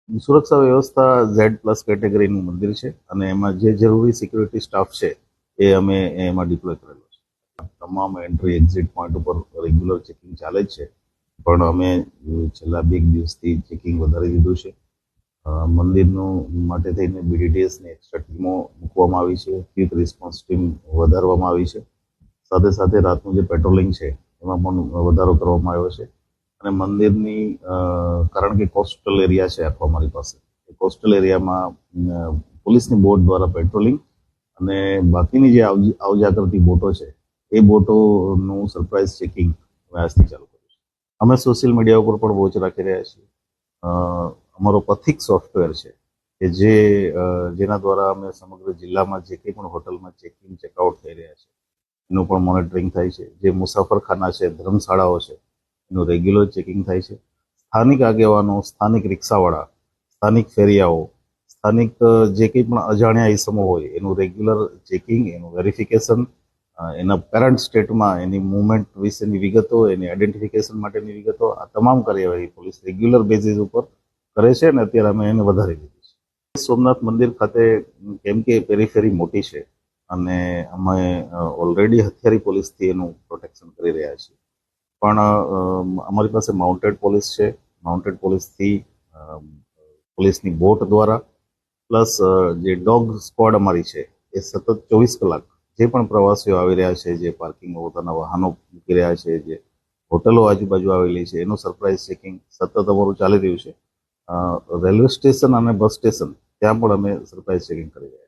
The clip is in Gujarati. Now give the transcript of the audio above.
સુરક્ષા વ્યવસ્થા Z+ કેટેગરીનું મંદિર છે અને એમાં જે જરૂરી સિક્યુરિટી સ્ટાફ છે એ અમે એમાં ડિપ્લોય કરેલો છે. તમામ એન્ટ્રી એક્ઝિટ પોઈન્ટ ઉપર રેગ્યુલર ચેકિંગ ચાલે જ છે, પણ અમે છેલ્લા 2 દિવસથી ચેકિંગ વધારી દીધું છે. મંદિરનું માટે થઈને BDTSની એક્સ્ટ્રા ટીમો મૂકવામાં આવી છે, ક્વિક રિસ્પોન્સ ટીમ વધારવામાં આવી છે. સાથે સાથે રાતનું જે પેટ્રોલિંગ છે એમાં પણ વધારો કરવામાં આવ્યો છે. અને મંદિરની કારણ કે કોસ્ટલ એરિયા છે આખો અમારી પાસે, એ કોસ્ટલ એરિયામાં પોલીસની બોટ દ્વારા પેટ્રોલિંગ અને બાકીની જે આવજા કરતી બોટો છે એ બોટોનું સરપ્રાઇઝ ચેકિંગ આજથી ચાલુ કર્યું છે. અમે સોશિયલ મીડિયા ઉપર પણ વોચ રાખી રહ્યા છીએ. અમારો પથિક સોફ્ટવેર છે કે જેના દ્વારા અમે સમગ્ર જિલ્લામાં જે કંઈ પણ હોટલમાં ચેકિંગ ચેકઆઉટ થઈ રહ્યા છે એનું પણ મોનિટરિંગ થાય છે. જે મુસાફરખાના છે, ધર્મશાળાઓ છે, એનું રેગ્યુલર ચેકિંગ થાય છે. સ્થાનિક આગેવાનો, સ્થાનિક રિક્ષાવાળા, સ્થાનિક ફેરિયાઓ, સ્થાનિક જે કંઈ પણ અજાણ્યા ઇસમો હોય એનું રેગ્યુલર ચેકિંગ, એનું વેરિફિકેશન, એના પેરેન્ટ સ્ટેટમાં એની મૂવમેન્ટ વિશેની વિગતો, એની આઈડેન્ટિફિકેશન માટેની વિગતો, આ તમામ કાર્યવાહી પોલીસ રેગ્યુલર બેઝિસ ઉપર કરે છે અને અત્યારે અમે એને વધારી દીધી છે. સોમનાથ મંદિર ખાતે કેમ કે પેરીફેરી મોટી છે અને અમે ઓલરેડી હથિયારી પોલીસથી એનું પ્રોટેક્શન કરી રહ્યા છીએ, પણ અમારી પાસે માઉન્ટેડ પોલીસ છે. માઉન્ટેડ પોલીસથી પોલીસની બોટ દ્વારા પ્લસ જે ડોગ સ્ક્વોડ અમારી છે એ સતત 24 કલાક જે પણ પ્રવાસીઓ આવી રહ્યા છે, જે પાર્કિંગમાં પોતાના વાહનો મૂકી રહ્યા છે, જે હોટલો આજુબાજુ આવેલી છે, એનું સરપ્રાઇઝ ચેકિંગ સતત અમારું ચાલી રહ્યું છે. રેલવે સ્ટેશન અને બસ સ્ટેશન ત્યાં પણ અમે સરપ્રાઇઝ ચેકિંગ કરી રહ્યા છીએ.